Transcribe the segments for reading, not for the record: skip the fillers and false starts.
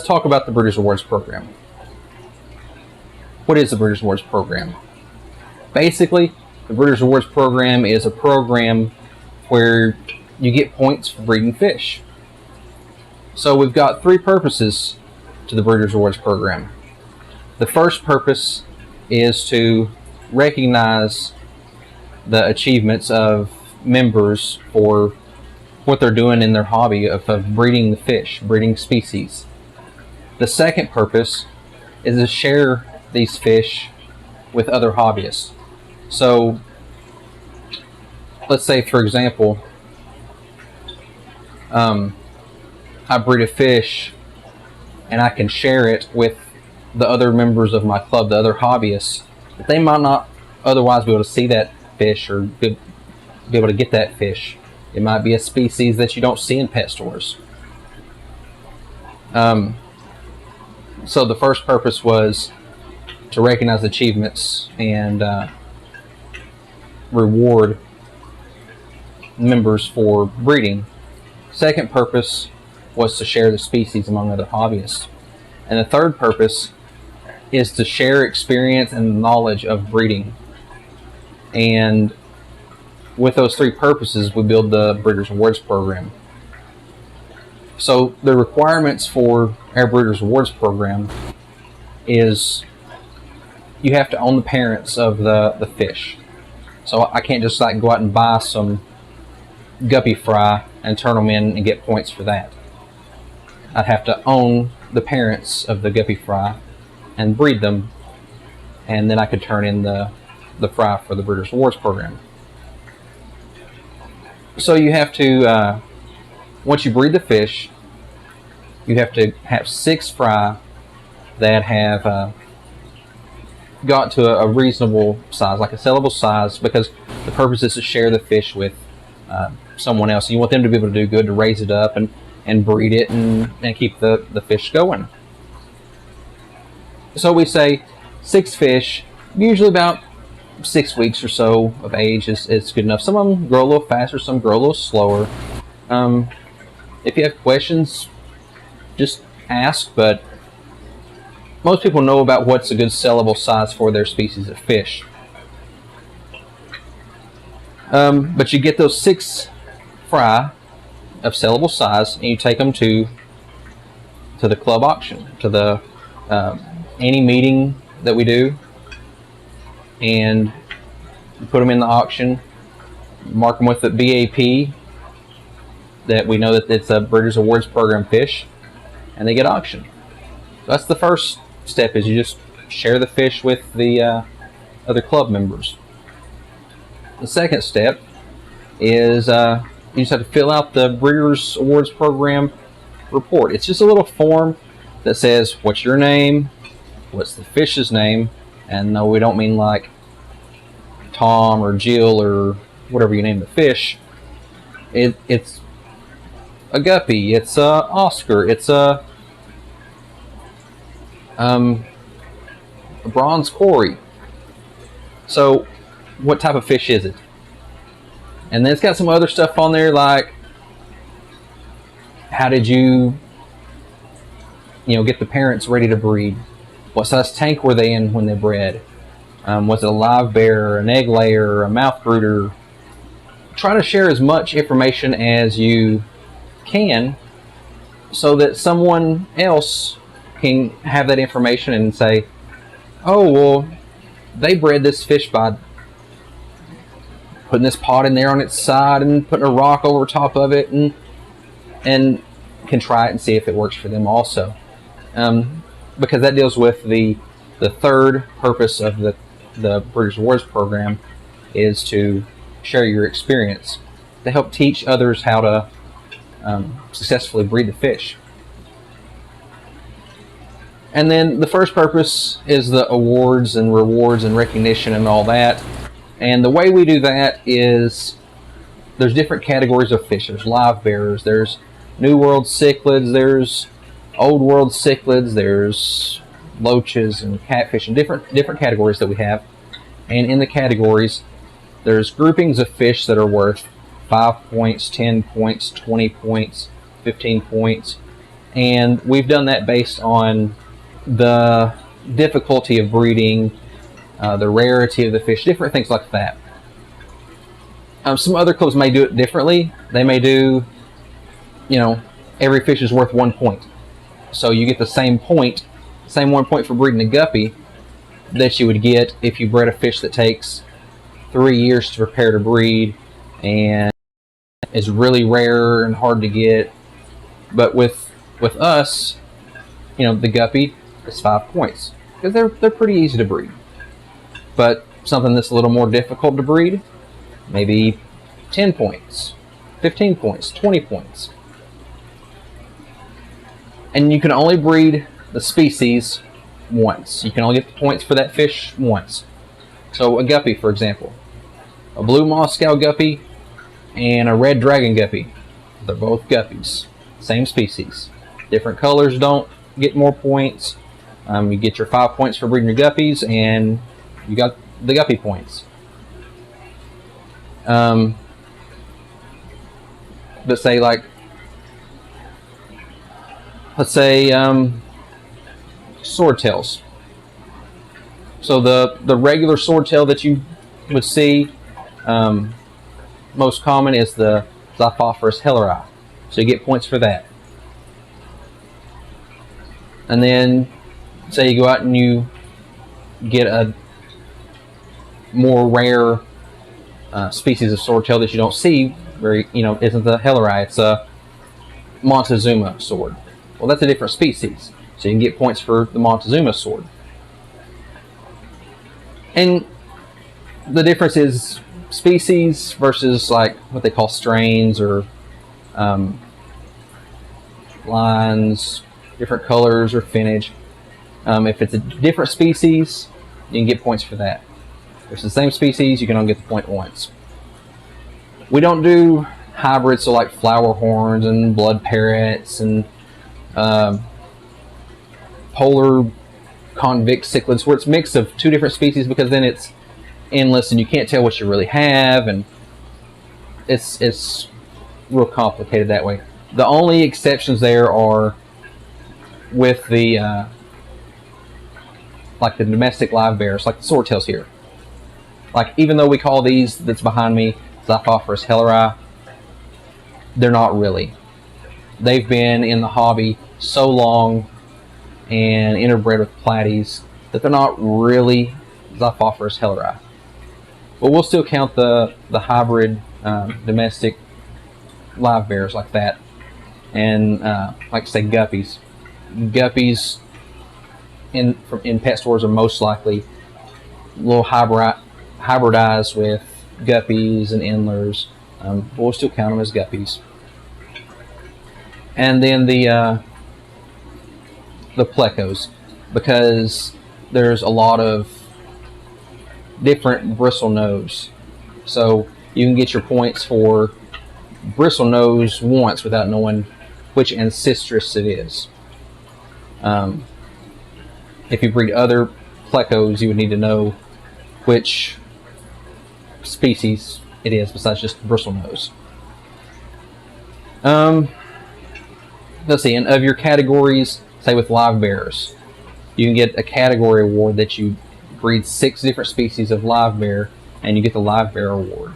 talk about the Breeders' Awards program. What is the Breeders' Awards program? Basically, the Breeders' Awards program is a program where you get points for breeding fish. So we've got three purposes to the Breeders' Awards program. The first purpose is to recognize the achievements of members for what they're doing in their hobby of breeding the fish, breeding species. The second purpose is to share these fish with other hobbyists. So let's say, for example, I breed a fish and I can share it with the other members of my club, the other hobbyists, but they might not otherwise be able to see that fish or be able to get that fish. It might be a species that you don't see in pet stores. So the first purpose was to recognize achievements and reward members for breeding. Second purpose was to share the species among other hobbyists. And the third purpose is to share experience and knowledge of breeding. And with those three purposes, we build the Breeders' Awards program. So the requirements for our Breeders' Awards program is you have to own the parents of the fish. So I can't just like go out and buy some guppy fry and turn them in and get points for that. I'd have to own the parents of the guppy fry and breed them, and then I could turn in the fry for the Breeders' Awards program. So you have to, once you breed the fish, you have to have 6 fry that have got to a reasonable size, like a sellable size, because the purpose is to share the fish with someone else. You want them to be able to do good, to raise it up and breed it and keep the fish going. So we say 6 fish, usually about 6 weeks or so of age is good enough. Some of them grow a little faster, some grow a little slower. If you have questions, just ask, but most people know about what's a good sellable size for their species of fish. But you get those 6 fry of sellable size, and you take them to the club auction, to the any meeting that we do, and you put them in the auction, mark them with the BAP, that we know that it's a Breeders' Awards program fish, and they get auctioned. So that's the first step, is you just share the fish with the other club members. The second step is you just have to fill out the Breeders' Awards program report. It's just a little form that says what's your name, what's the fish's name, and no, we don't mean like Tom or Jill or whatever you name the fish. It's a guppy, it's a Oscar, it's a bronze Cory. So what type of fish is it? And then it's got some other stuff on there, like how did you get the parents ready to breed? What size tank were they in when they bred? Was it a live bear, an egg layer, a mouth brooder? Try to share as much information as you can so that someone else can have that information and say, oh, well, they bred this fish by putting this pot in there on its side and putting a rock over top of it, and can try it and see if it works for them also. Because that deals with the third purpose of the Breeders' Awards program, is to share your experience, to help teach others how to successfully breed the fish. And then the first purpose is the awards and rewards and recognition and all that. And the way we do that is there's different categories of fish. There's live bears, there's New World cichlids, there's Old World cichlids, there's loaches and catfish, and different categories that we have. And in the categories, there's groupings of fish that are worth 5 points, 10 points, 20 points, 15 points. And we've done that based on the difficulty of breeding, the rarity of the fish, different things like that. Some other clubs may do it differently. They may do, every fish is worth 1 point. So you get the same 1 point for breeding a guppy that you would get if you bred a fish that takes 3 years to prepare to breed and is really rare and hard to get. But with us, the guppy is 5 points because they're pretty easy to breed. But something that's a little more difficult to breed, maybe 10 points, 15 points, 20 points. And you can only breed the species once. You can only get the points for that fish once. So a guppy, for example, a blue Moscow guppy and a red dragon guppy, they're both guppies, same species. Different colors don't get more points. You get your 5 points for breeding your guppies, and you got the guppy points. But say let's say swordtails. So the regular swordtail that you would see, most common is the Xiphophorus helleri. So you get points for that. And then say you go out and you get a more rare species of swordtail that you don't see very, isn't the helleri, it's a Montezuma sword. Well, that's a different species, so you can get points for the Montezuma sword. And the difference is species versus like what they call strains or lines, different colors or finnage. If it's a different species, you can get points for that. If it's the same species, you can only get the point once. We don't do hybrids, so like flower horns and blood parrots and polar convict cichlids, where it's a mix of 2 different species, because then it's endless and you can't tell what you really have, and it's real complicated that way. The only exceptions there are with the like the domestic live bears, like the swordtails here. Like, even though we call these that's behind me Xiphophorus helleri, they're not really. They've been in the hobby so long and interbred with platies that they're not really Xiphophorus helleri. But we'll still count the hybrid domestic live bears like that. And like I say, guppies. Guppies in pet stores are most likely a little hybridized with guppies and endlers. But we'll still count them as guppies. And then the plecos, because there's a lot of different bristle nose. So you can get your points for bristle nose once without knowing which ancestress it is. If you breed other plecos, you would need to know which species it is besides just bristle nose. Let's see, and of your categories, say with live bears, you can get a category award that you breed 6 different species of live bear, and you get the live bear award.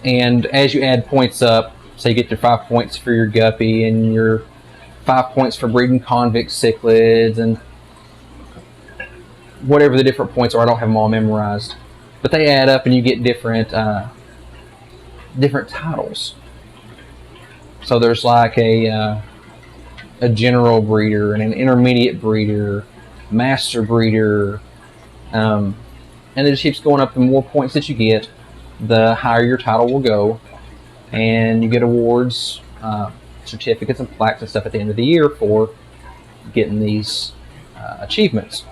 And as you add points up, say you get your 5 points for your guppy and your 5 points for breeding convict cichlids and whatever the different points are. I don't have them all memorized, but they add up and you get different different titles. So there's like a general breeder and an intermediate breeder, master breeder, and it just keeps going up. The more points that you get, the higher your title will go, and you get awards, certificates and plaques and stuff at the end of the year for getting these achievements.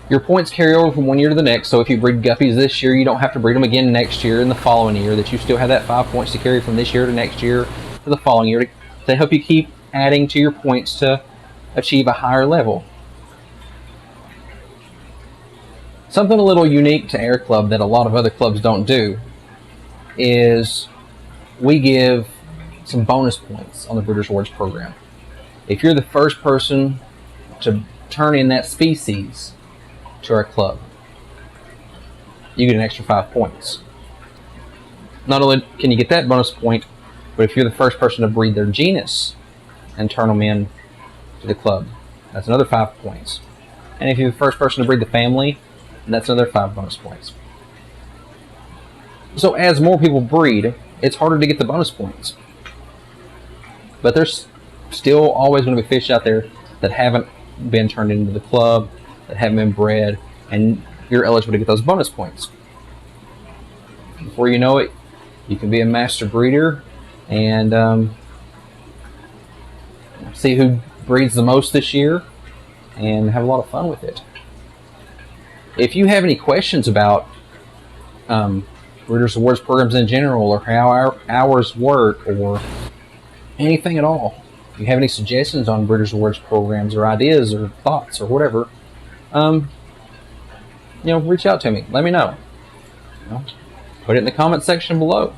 Your points carry over from one year to the next, so if you breed guppies this year, you don't have to breed them again next year and the following year, that you still have that 5 points to carry from this year to next year to the following year to help you keep adding to your points to achieve a higher level. Something a little unique to Air Club that a lot of other clubs don't do is we give some bonus points on the Breeders' Awards program. If you're the first person to turn in that species to our club, you get an extra 5 points. Not only can you get that bonus point, but if you're the first person to breed their genus and turn them in to the club, that's another 5 points. And if you're the first person to breed the family, that's another 5 bonus points. So as more people breed, it's harder to get the bonus points. But there's still always going to be fish out there that haven't been turned into the club, that haven't been bred, and you're eligible to get those bonus points. Before you know it, you can be a master breeder and see who breeds the most this year and have a lot of fun with it. If you have any questions about Breeders' Awards programs in general, or how our hours work, or anything at all, if you have any suggestions on Breeders' Awards programs or ideas or thoughts or whatever, reach out to me. Let me know. Put it in the comment section below.